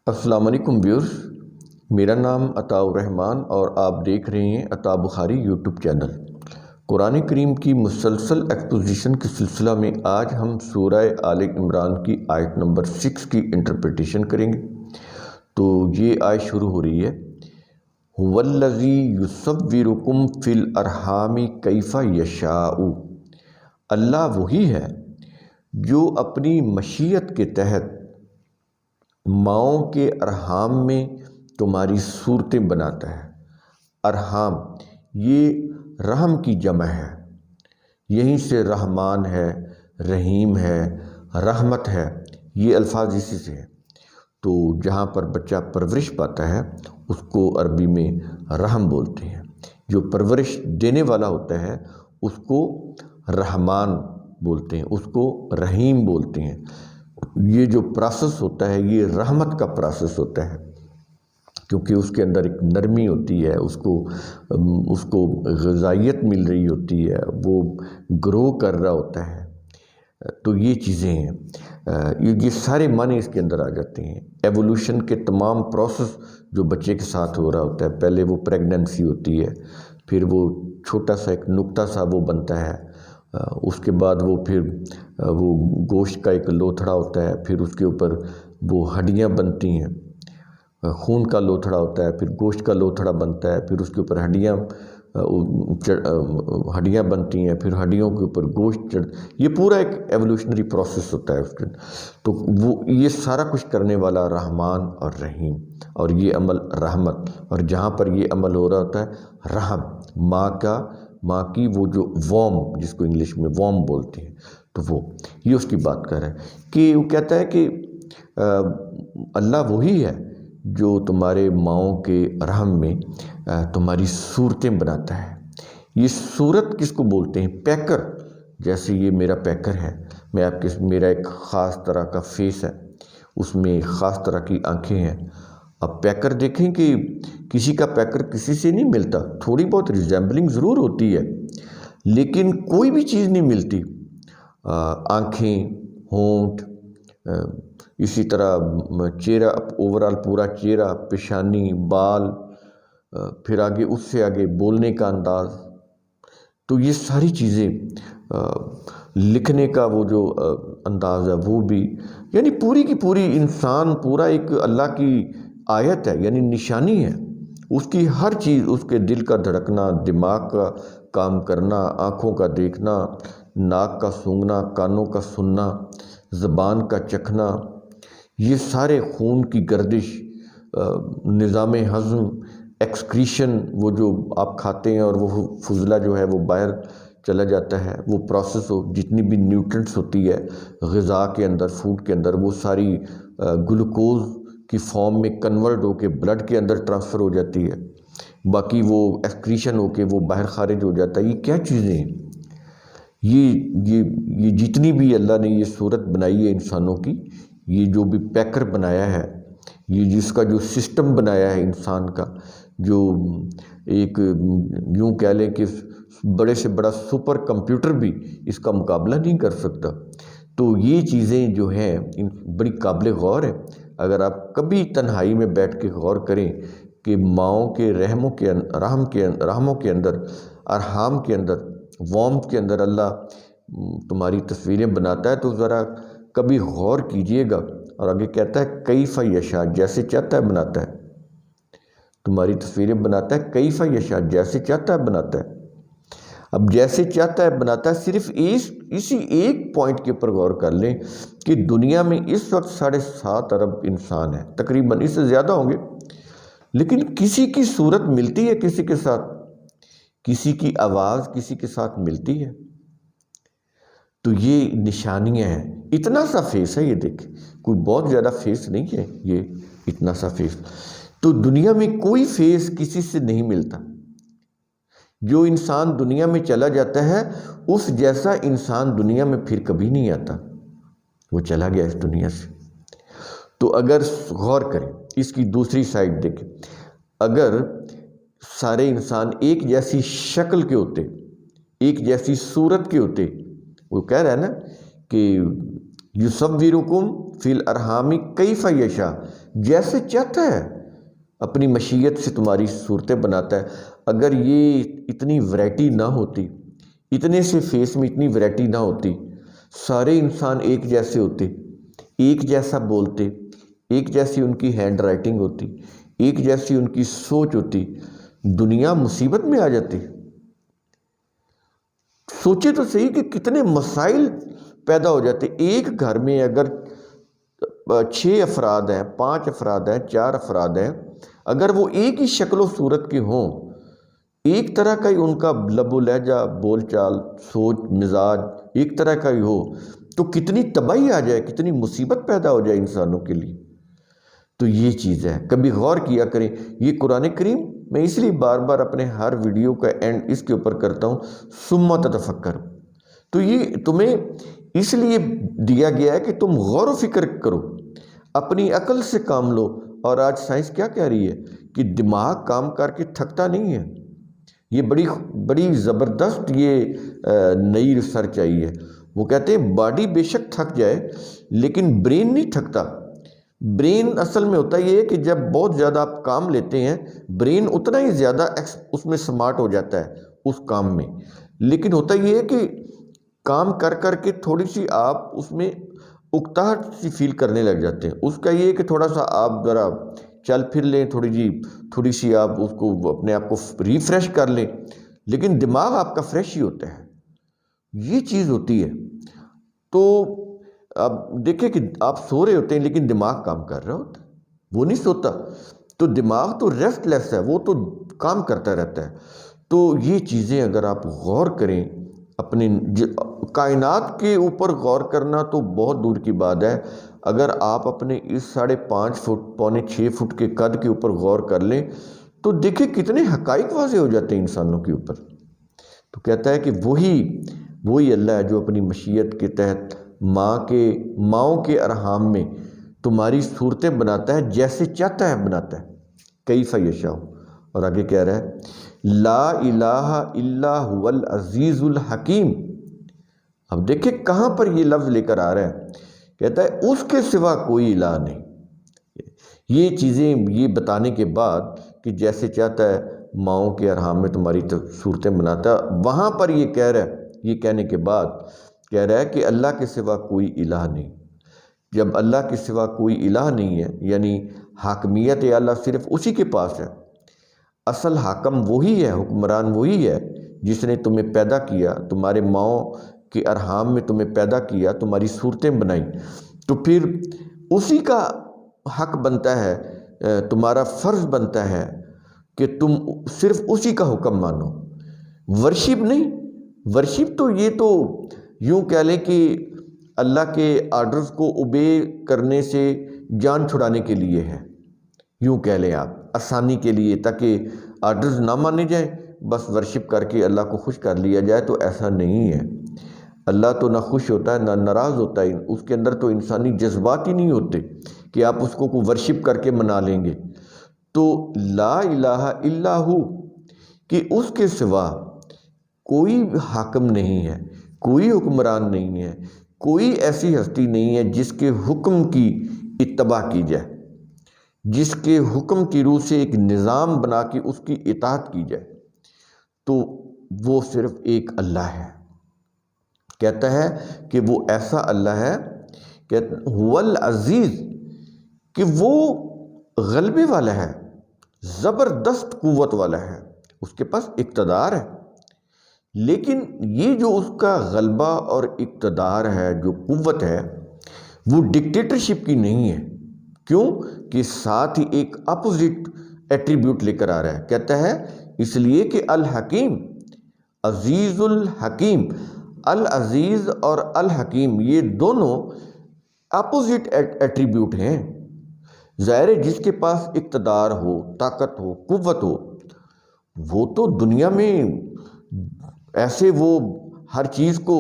السلام علیکم ویورز، میرا نام عطاء الرحمن اور آپ دیکھ رہے ہیں عطاء بخاری یوٹیوب چینل۔ قرآن کریم کی مسلسل ایکسپوزیشن کے سلسلہ میں آج ہم سورہ آل عمران کی آیت نمبر 6 کی انٹرپریٹیشن کریں گے۔ تو یہ آیت شروع ہو رہی ہے، هُوَ الَّذِي يُصَوِّرُكُمْ فِي الْأَرْحَامِ كَيْفَ يَشَاءُ۔ اللہ وہی ہے جو اپنی مشیت کے تحت ماؤں کے ارحام میں تمہاری صورتیں بناتا ہے۔ ارحام یہ رحم کی جمع ہے، یہیں سے رحمان ہے، رحیم ہے، رحمت ہے، یہ الفاظ اسی سے ہیں۔ تو جہاں پر بچہ پرورش پاتا ہے اس کو عربی میں رحم بولتے ہیں، جو پرورش دینے والا ہوتا ہے اس کو رحمان بولتے ہیں، اس کو رحیم بولتے ہیں۔ یہ جو پروسیس ہوتا ہے یہ رحمت کا پروسیس ہوتا ہے، کیونکہ اس کے اندر ایک نرمی ہوتی ہے، اس کو غذائیت مل رہی ہوتی ہے، وہ گرو کر رہا ہوتا ہے۔ تو یہ چیزیں ہیں، یہ سارے معنی اس کے اندر آ جاتے ہیں۔ ایوولوشن کے تمام پروسیس جو بچے کے ساتھ ہو رہا ہوتا ہے، پہلے وہ پریگننسی ہوتی ہے، پھر وہ چھوٹا سا ایک نقطہ سا وہ بنتا ہے، اس کے بعد وہ گوشت کا ایک لوتھڑا ہوتا ہے، پھر اس کے اوپر وہ ہڈیاں بنتی ہیں، خون کا لوتھڑا ہوتا ہے، پھر گوشت کا لوتھڑا بنتا ہے، پھر اس کے اوپر ہڈیاں بنتی ہیں، پھر ہڈیوں کے اوپر گوشت یہ پورا ایک ایوولوشنری پروسیس ہوتا ہے اس کے۔ تو وہ یہ سارا کچھ کرنے والا رحمان اور رحیم، اور یہ عمل رحمت، اور جہاں پر یہ عمل ہو رہا ہوتا ہے رحم، ماں کی وہ جو وارم، جس کو انگلش میں وارم بولتے ہیں، تو وہ یہ اس کی بات کر رہا ہے کہ وہ کہتا ہے کہ اللہ وہی ہے جو تمہارے ماؤں کے رحم میں تمہاری صورتیں بناتا ہے۔ یہ صورت کس کو بولتے ہیں؟ پیکر، جیسے یہ میرا پیکر ہے، میرا ایک خاص طرح کا فیس ہے، اس میں خاص طرح کی آنکھیں ہیں۔ اب پیکر دیکھیں کہ کسی کا پیکر کسی سے نہیں ملتا، تھوڑی بہت ریزیمبلنگ ضرور ہوتی ہے لیکن کوئی بھی چیز نہیں ملتی۔ آنکھیں، ہونٹ، اسی طرح چہرہ، اوورال پورا چہرہ، پیشانی، بال، پھر آگے اس سے آگے بولنے کا انداز، تو یہ ساری چیزیں، لکھنے کا وہ جو انداز ہے وہ بھی، یعنی پوری کی پوری انسان پورا ایک اللہ کی آیت ہے، یعنی نشانی ہے۔ اس کی ہر چیز، اس کے دل کا دھڑکنا، دماغ کا کام کرنا، آنکھوں کا دیکھنا، ناک کا سونگھنا، کانوں کا سننا، زبان کا چکھنا، یہ سارے خون کی گردش، نظام ہضم، ایکسکریشن، وہ جو آپ کھاتے ہیں اور وہ فضلہ جو ہے وہ باہر چلا جاتا ہے، وہ پروسیس جتنی بھی نیوٹرنٹس ہوتی ہے غذا کے اندر، فوڈ کے اندر، وہ ساری گلوکوز کی فارم میں کنورٹ ہو کے بلڈ کے اندر ٹرانسفر ہو جاتی ہے، باقی وہ ایکسکریشن ہو کے وہ باہر خارج ہو جاتا ہے۔ یہ کیا چیزیں ہیں؟ یہ جتنی بھی اللہ نے یہ صورت بنائی ہے انسانوں کی، یہ جو بھی پیکر بنایا ہے، یہ جس کا جو سسٹم بنایا ہے انسان کا، جو ایک یوں کہہ لیں کہ بڑے سے بڑا سپر کمپیوٹر بھی اس کا مقابلہ نہیں کر سکتا۔ تو یہ چیزیں جو ہیں بڑی قابل غور ہیں۔ اگر آپ کبھی تنہائی میں بیٹھ کے غور کریں کہ ماؤں کے رحموں کے اندر، ارحام کے اندر، وارمتھ کے اندر اللہ تمہاری تصویریں بناتا ہے، تو ذرا کبھی غور کیجئے گا۔ اور آگے کہتا ہے کیف یشاء، جیسے چاہتا ہے بناتا ہے، تمہاری تصویریں بناتا ہے، کیف یشاء، جیسے چاہتا ہے بناتا ہے۔ اب جیسے چاہتا ہے بناتا ہے، صرف اسی ایک پوائنٹ کے اوپر غور کر لیں کہ دنیا میں اس وقت 7.5 ارب انسان ہیں، تقریباً اس سے زیادہ ہوں گے، لیکن کسی کی صورت ملتی ہے کسی کے ساتھ، کسی کی آواز کسی کے ساتھ ملتی ہے۔ تو یہ نشانیاں ہیں۔ اتنا سا فیس ہے، یہ دیکھ، کوئی بہت زیادہ فیس نہیں ہے، یہ اتنا سا فیس۔ تو دنیا میں کوئی فیس کسی سے نہیں ملتا۔ جو انسان دنیا میں چلا جاتا ہے اس جیسا انسان دنیا میں پھر کبھی نہیں آتا، وہ چلا گیا اس دنیا سے۔ تو اگر غور کریں، اس کی دوسری سائڈ دیکھیں، اگر سارے انسان ایک جیسی شکل کے ہوتے، ایک جیسی صورت کے ہوتے، وہ کہہ رہا ہے نا کہ یصورکم فی الارحام کیف یشاء، جیسے چاہتا ہے اپنی مشیت سے تمہاری صورتیں بناتا ہے۔ اگر یہ اتنی ورائٹی نہ ہوتی، اتنے سے فیس میں اتنی ورائٹی نہ ہوتی، سارے انسان ایک جیسے ہوتے، ایک جیسا بولتے، ایک جیسی ان کی ہینڈ رائٹنگ ہوتی، ایک جیسی ان کی سوچ ہوتی، دنیا مصیبت میں آ جاتی۔ سوچے تو صحیح کہ کتنے مسائل پیدا ہو جاتے۔ ایک گھر میں اگر 6 افراد ہیں، 5 افراد ہیں، 4 افراد ہیں، اگر وہ ایک ہی شکل و صورت کے ہوں، ایک طرح کا ہی ان کا لب و لہجہ، بول چال، سوچ، مزاج ایک طرح کا ہی ہو، تو کتنی تباہی آ جائے، کتنی مصیبت پیدا ہو جائے انسانوں کے لیے۔ تو یہ چیز ہے، کبھی غور کیا کریں۔ یہ قرآن کریم، میں اس لیے بار بار اپنے ہر ویڈیو کا اینڈ اس کے اوپر کرتا ہوں، ثم تتفکر۔ تو یہ تمہیں اس لیے دیا گیا ہے کہ تم غور و فکر کرو، اپنی عقل سے کام لو۔ اور آج سائنس کیا کہہ رہی ہے کہ دماغ کام کر کے تھکتا نہیں ہے۔ یہ بڑی زبردست یہ نئی ریسرچ آئی ہے۔ وہ کہتے ہیں باڈی بے شک تھک جائے لیکن برین نہیں تھکتا۔ برین اصل میں ہوتا یہ ہے کہ جب بہت زیادہ آپ کام لیتے ہیں، برین اتنا ہی زیادہ اس میں سمارٹ ہو جاتا ہے اس کام میں، لیکن ہوتا یہ ہے کہ کام کر کر کے تھوڑی سی آپ اس میں اکتاہٹ سی فیل کرنے لگ جاتے ہیں۔ اس کا یہ ہے کہ تھوڑا سا آپ ذرا چل پھر لیں، تھوڑی سی آپ اس کو اپنے آپ کو ریفریش کر لیں، لیکن دماغ آپ کا فریش ہی ہوتا ہے۔ یہ چیز ہوتی ہے۔ تو اب دیکھیں کہ آپ سو رہے ہوتے ہیں لیکن دماغ کام کر رہا ہوتا ہے، وہ نہیں سوتا۔ تو دماغ تو ریسٹ لیس ہے، وہ تو کام کرتا رہتا ہے۔ تو یہ چیزیں اگر آپ غور کریں، اپنی کائنات کے اوپر غور کرنا تو بہت دور کی بات ہے۔ اگر آپ اپنے اس 5.5 فٹ، پونے 6 فٹ کے قد کے اوپر غور کر لیں تو دیکھیں کتنے حقائق واضح ہو جاتے ہیں انسانوں کے اوپر۔ تو کہتا ہے کہ وہی اللہ ہے جو اپنی مشیت کے تحت ماؤں کے ارحام میں تمہاری صورتیں بناتا ہے، جیسے چاہتا ہے بناتا ہے، کیف یشاء۔ اور آگے کہہ رہا ہے لا الہ الا هو العزیز الحکیم۔ اب دیکھیں کہاں پر یہ لفظ لے کر آ رہا ہے، کہتا ہے اس کے سوا کوئی الہ نہیں۔ یہ چیزیں یہ بتانے کے بعد کہ جیسے چاہتا ہے ماؤں کے ارحام میں تمہاری صورتیں بناتا ہے، وہاں پر یہ کہہ رہا ہے، یہ کہنے کے بعد کہہ رہا ہے کہ اللہ کے سوا کوئی الہ نہیں۔ جب اللہ کے سوا کوئی الہ نہیں ہے، یعنی حاکمیت اللہ صرف اسی کے پاس ہے۔ اصل حاکم وہی ہے، حکمران وہی ہے جس نے تمہیں پیدا کیا، تمہارے ماؤں کے ارحام میں تمہیں پیدا کیا، تمہاری صورتیں بنائیں، تو پھر اسی کا حق بنتا ہے، تمہارا فرض بنتا ہے کہ تم صرف اسی کا حکم مانو، ورشپ نہیں۔ ورشپ تو یہ تو یوں کہہ لیں کہ اللہ کے آرڈرز کو اوبے کرنے سے جان چھڑانے کے لیے ہے، یوں کہہ لیں آپ، آسانی کے لیے، تاکہ آرڈرز نہ مانے جائیں، بس ورشپ کر کے اللہ کو خوش کر لیا جائے۔ تو ایسا نہیں ہے۔ اللہ تو نہ خوش ہوتا ہے نہ ناراض ہوتا ہے، اس کے اندر تو انسانی جذبات ہی نہیں ہوتے کہ آپ اس کو ورشپ کر کے منا لیں گے۔ تو لا الہ الا ہو، کہ اس کے سوا کوئی حاکم نہیں ہے، کوئی حکمران نہیں ہے، کوئی ایسی ہستی نہیں ہے جس کے حکم کی اتباع کی جائے، جس کے حکم کی روح سے ایک نظام بنا کے اس کی اطاعت کی جائے۔ تو وہ صرف ایک اللہ ہے۔ کہتا ہے کہ وہ ایسا اللہ ہے کہ هو العزیز، کہ وہ غلبے والا ہے، زبردست قوت والا ہے، اس کے پاس اقتدار ہے۔ لیکن یہ جو اس کا غلبہ اور اقتدار ہے، جو قوت ہے، وہ ڈکٹیٹرشپ کی نہیں ہے۔ کیوں کہ ساتھ ہی ایک اپوزٹ ایٹریبیوٹ لے کر آ رہا ہے۔ کہتا ہے اس لیے کہ الحکیم، عزیز الحکیم، العزیز اور الحکیم یہ دونوں اپوزٹ ایٹریبیوٹ ہیں۔ ظاہر ہے جس کے پاس اقتدار ہو، طاقت ہو، قوت ہو، وہ تو دنیا میں ایسے وہ ہر چیز کو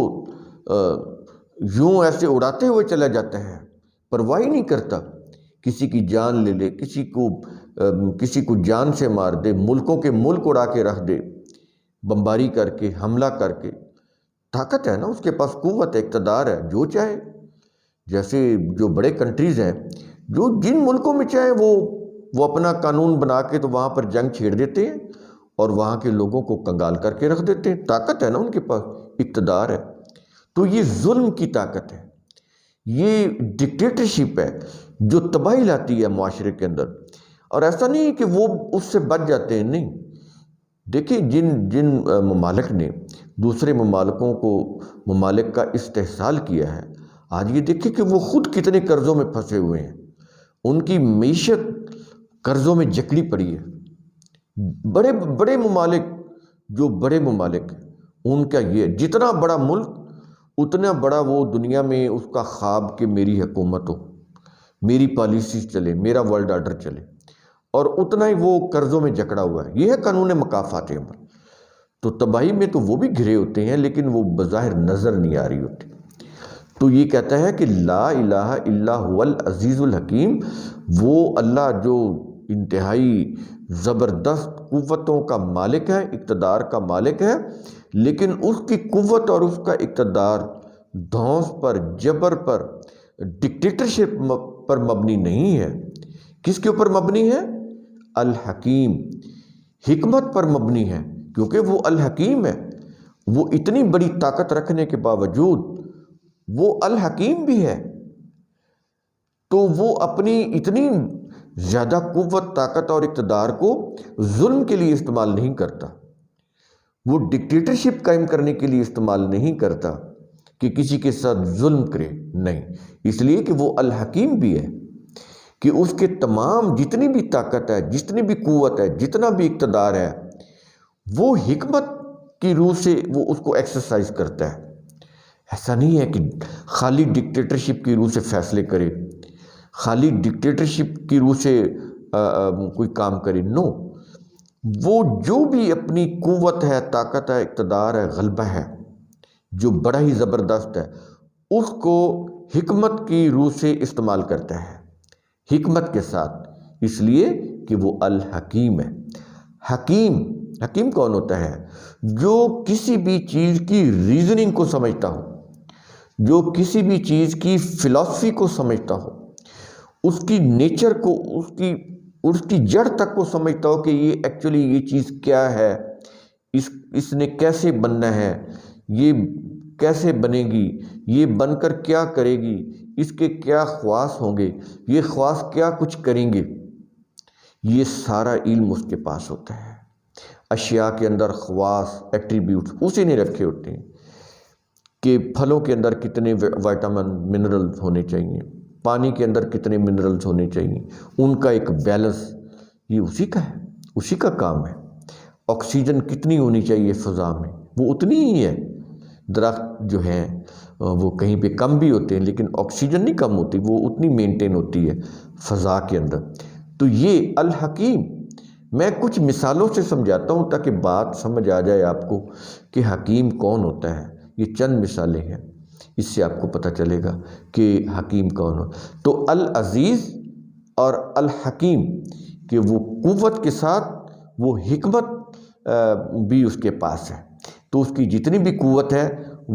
یوں ایسے اڑاتے ہوئے چلا جاتا ہے، پرواہ ہی نہیں کرتا۔ کسی کی جان لے لے، کسی کو جان سے مار دے، ملکوں کے ملک اڑا کے رکھ دے، بمباری کر کے، حملہ کر کے۔ طاقت ہے نا، اس کے پاس قوت ہے، اقتدار ہے، جو چاہے۔ جیسے جو بڑے کنٹریز ہیں، جو جن ملکوں میں چاہے وہ اپنا قانون بنا کے تو وہاں پر جنگ چھیڑ دیتے ہیں اور وہاں کے لوگوں کو کنگال کر کے رکھ دیتے ہیں. طاقت ہے نا ان کے پاس، اقتدار ہے. تو یہ ظلم کی طاقت ہے، یہ ڈکٹیٹرشپ ہے جو تباہی لاتی ہے معاشرے کے اندر. اور ایسا نہیں ہے کہ وہ اس سے بچ جاتے ہیں، نہیں. دیکھیں جن ممالک نے دوسرے ممالک کا استحصال کیا ہے، آج یہ دیکھیں کہ وہ خود کتنے قرضوں میں پھنسے ہوئے ہیں. ان کی معیشت قرضوں میں جکڑی پڑی ہے. بڑے بڑے ممالک ان کا یہ جتنا بڑا ملک اتنا بڑا وہ دنیا میں اس کا خواب کہ میری حکومت ہو، میری پالیسی چلے، میرا ورلڈ آرڈر چلے، اور اتنا ہی وہ قرضوں میں جکڑا ہوا ہے. یہ ہے قانون مکافات عمل. تو تباہی میں تو وہ بھی گھرے ہوتے ہیں لیکن وہ بظاہر نظر نہیں آ رہی ہوتی. تو یہ کہتا ہے کہ لا الہ الا هو العزیز الحکیم، وہ اللہ جو انتہائی زبردست قوتوں کا مالک ہے، اقتدار کا مالک ہے، لیکن اس کی قوت اور اس کا اقتدار دھونس پر، جبر پر، ڈکٹیٹرشپ پر مبنی نہیں ہے. کس کے اوپر مبنی ہے؟ الحکیم، حکمت پر مبنی ہے. کیونکہ وہ الحکیم ہے، وہ اتنی بڑی طاقت رکھنے کے باوجود وہ الحکیم بھی ہے. تو وہ اپنی اتنی زیادہ قوت، طاقت اور اقتدار کو ظلم کے لیے استعمال نہیں کرتا، وہ ڈکٹیٹرشپ قائم کرنے کے لیے استعمال نہیں کرتا کہ کسی کے ساتھ ظلم کرے، نہیں. اس لیے کہ وہ الحکیم بھی ہے، کہ اس کے تمام جتنی بھی طاقت ہے، جتنی بھی قوت ہے، جتنا بھی اقتدار ہے، وہ حکمت کی روح سے وہ اس کو ایکسرسائز کرتا ہے. ایسا نہیں ہے کہ خالی ڈکٹیٹرشپ کی روح سے فیصلے کرے، خالی ڈکٹیٹرشپ کی روح سے کوئی کام کرے. نو، وہ جو بھی اپنی قوت ہے، طاقت ہے، اقتدار ہے، غلبہ ہے جو بڑا ہی زبردست ہے، اس کو حکمت کی روح سے استعمال کرتا ہے، حکمت کے ساتھ. اس لیے کہ وہ الحکیم ہے. حکیم کون ہوتا ہے؟ جو کسی بھی چیز کی ریزننگ کو سمجھتا ہو، جو کسی بھی چیز کی فلسفی کو سمجھتا ہو، اس کی نیچر کو، اس کی جڑ تک کو سمجھتا ہو کہ یہ ایکچولی یہ چیز کیا ہے، اس نے کیسے بننا ہے، یہ کیسے بنے گی، یہ بن کر کیا کرے گی، اس کے کیا خواص ہوں گے، یہ خواص کیا کچھ کریں گے. یہ سارا علم اس کے پاس ہوتا ہے. اشیاء کے اندر خواص، ایٹریبیوٹس اسی نے رکھے ہوتے ہیں کہ پھلوں کے اندر کتنے وائٹامن، منرلز ہونے چاہیے، پانی کے اندر کتنے منرلز ہونے چاہیے، ان کا ایک بیلنس یہ اسی کا ہے، اسی کا کام ہے. آکسیجن کتنی ہونی چاہیے فضا میں، وہ اتنی ہی ہے. درخت جو ہیں وہ کہیں پہ کم بھی ہوتے ہیں لیکن آکسیجن نہیں کم ہوتی، وہ اتنی مینٹین ہوتی ہے فضا کے اندر. تو یہ الحکیم، میں کچھ مثالوں سے سمجھاتا ہوں تاکہ بات سمجھ آ جائے آپ کو کہ حکیم کون ہوتا ہے. یہ چند مثالیں ہیں، اس سے آپ کو پتہ چلے گا کہ حکیم کون ہو. تو العزیز اور الحکیم کہ وہ قوت کے ساتھ وہ حکمت بھی اس کے پاس ہے. تو اس کی جتنی بھی قوت ہے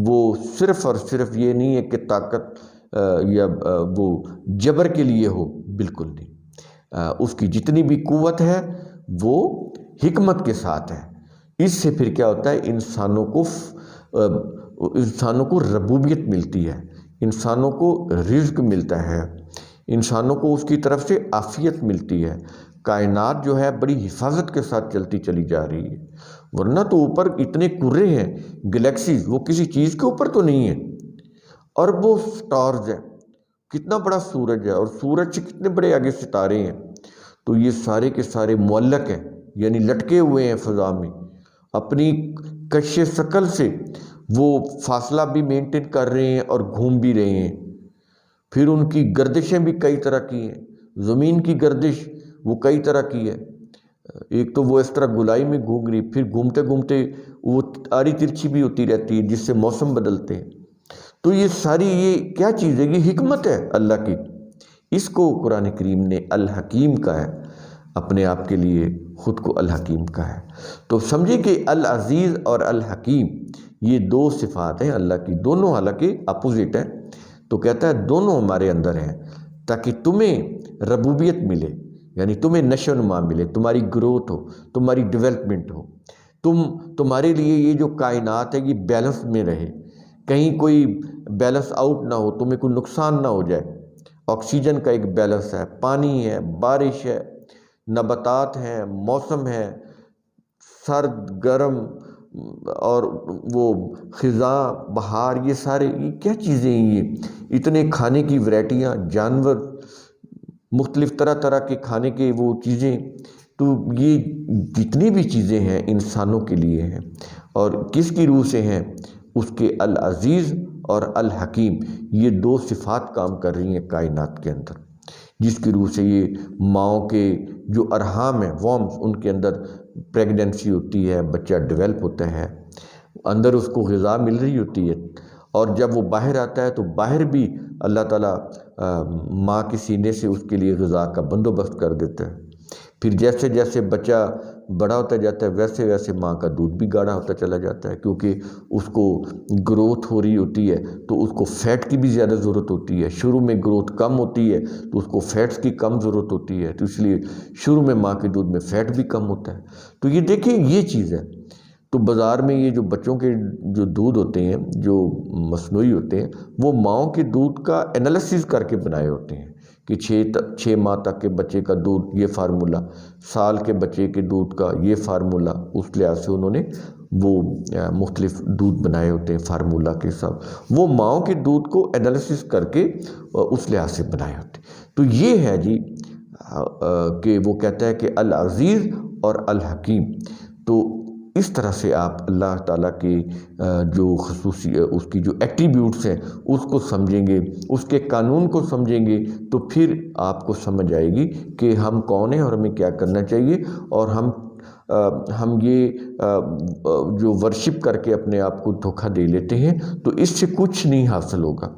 وہ صرف اور صرف یہ نہیں ہے کہ طاقت یا وہ جبر کے لیے ہو، بالکل نہیں. اس کی جتنی بھی قوت ہے وہ حکمت کے ساتھ ہے. اس سے پھر کیا ہوتا ہے، انسانوں کو ربوبیت ملتی ہے، انسانوں کو رزق ملتا ہے، انسانوں کو اس کی طرف سے عافیت ملتی ہے. کائنات جو ہے بڑی حفاظت کے ساتھ چلتی چلی جا رہی ہے. ورنہ تو اوپر اتنے کرے ہیں، گلیکسیز، وہ کسی چیز کے اوپر تو نہیں ہے. اربوں سٹارز ہیں، کتنا بڑا سورج ہے، اور سورج سے کتنے بڑے آگے ستارے ہیں. تو یہ سارے کے سارے معلق ہیں، یعنی لٹکے ہوئے ہیں فضا میں. اپنی کش ثقل سے وہ فاصلہ بھی مینٹین کر رہے ہیں اور گھوم بھی رہے ہیں. پھر ان کی گردشیں بھی کئی طرح کی ہیں. زمین کی گردش وہ کئی طرح کی ہے. ایک تو وہ اس طرح گولائی میں گھوم رہی، پھر گھومتے گھومتے وہ آڑی ترچھی بھی ہوتی رہتی ہے جس سے موسم بدلتے ہیں. تو یہ ساری یہ کیا چیز ہے، یہ حکمت ہے اللہ کی. اس کو قرآن کریم نے الحکیم کا ہے، اپنے آپ کے لیے خود کو الحکیم کا ہے. تو سمجھے کہ العزیز اور الحکیم یہ دو صفات ہیں اللہ کی، دونوں حالانکہ اپوزٹ ہیں. تو کہتا ہے دونوں ہمارے اندر ہیں تاکہ تمہیں ربوبیت ملے، یعنی تمہیں نشو و نما ملے، تمہاری گروتھ ہو، تمہاری ڈیولپمنٹ ہو، تمہارے لیے یہ جو کائنات ہے یہ بیلنس میں رہے، کہیں کوئی بیلنس آؤٹ نہ ہو، تمہیں کوئی نقصان نہ ہو جائے۔ آکسیجن کا ایک بیلنس ہے، پانی ہے، بارش ہے، نباتات ہیں، موسم ہے، سرد گرم اور وہ خزاں بہار، یہ سارے یہ کیا چیزیں ہیں، یہ اتنے کھانے کی ورائٹیاں، جانور، مختلف طرح طرح کے کھانے کے وہ چیزیں، تو یہ جتنی بھی چیزیں ہیں انسانوں کے لیے ہیں، اور کس کی روح سے ہیں؟ اس کے العزیز اور الحکیم، یہ دو صفات کام کر رہی ہیں کائنات کے اندر، جس کی روح سے یہ ماؤں کے جو ارحام ہیں، وارمز، ان کے اندر پریگننسی ہوتی ہے، بچہ ڈیولپ ہوتا ہے، اندر اس کو غذا مل رہی ہوتی ہے، اور جب وہ باہر آتا ہے تو باہر بھی اللہ تعالیٰ ماں کے سینے سے اس کے لیے غذا کا بندوبست کر دیتا ہے۔ پھر جیسے جیسے بچہ بڑا ہوتا جاتا ہے ویسے ویسے ماں کا دودھ بھی گاڑھا ہوتا چلا جاتا ہے، کیونکہ اس کو گروتھ ہو رہی ہوتی ہے تو اس کو فیٹ کی بھی زیادہ ضرورت ہوتی ہے۔ شروع میں گروتھ کم ہوتی ہے تو اس کو فیٹس کی کم ضرورت ہوتی ہے، تو اس لیے شروع میں ماں کے دودھ میں فیٹ بھی کم ہوتا ہے۔ تو یہ دیکھیں یہ چیز ہے۔ تو بازار میں یہ جو بچوں کے جو دودھ ہوتے ہیں جو مصنوعی ہوتے ہیں، وہ ماؤں کے دودھ کا انالیسس کر کے بنائے ہوتے ہیں کہ 6 ماہ تک کے بچے کا دودھ یہ فارمولہ، سال کے بچے کے دودھ کا یہ فارمولہ، اس لحاظ سے انہوں نے وہ مختلف دودھ بنائے ہوتے ہیں فارمولہ کے ساتھ، وہ ماؤں کے دودھ کو انالیسس کر کے اس لحاظ سے بنائے ہوتے ہیں۔ تو یہ ہے جی کہ وہ کہتا ہے کہ العزیز اور الحکیم، تو اس طرح سے آپ اللہ تعالیٰ کے جو خصوصی اس کی جو ایٹریبیوٹس ہیں اس کو سمجھیں گے، اس کے قانون کو سمجھیں گے، تو پھر آپ کو سمجھ آئے گی کہ ہم کون ہیں اور ہمیں کیا کرنا چاہیے، اور ہم یہ جو ورشپ کر کے اپنے آپ کو دھوکہ دے لیتے ہیں تو اس سے کچھ نہیں حاصل ہوگا۔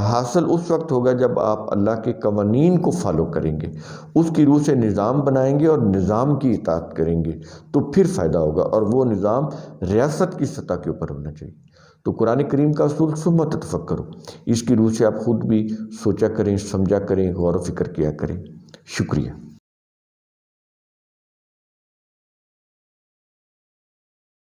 حاصل اس وقت ہوگا جب آپ اللہ کے قوانین کو فالو کریں گے، اس کی روح سے نظام بنائیں گے اور نظام کی اطاعت کریں گے، تو پھر فائدہ ہوگا، اور وہ نظام ریاست کی سطح کے اوپر ہونا چاہیے۔ تو قرآن کریم کا اصول ثم تتفکروا، اس کی روح سے آپ خود بھی سوچا کریں، سمجھا کریں، غور و فکر کیا کریں۔ شکریہ۔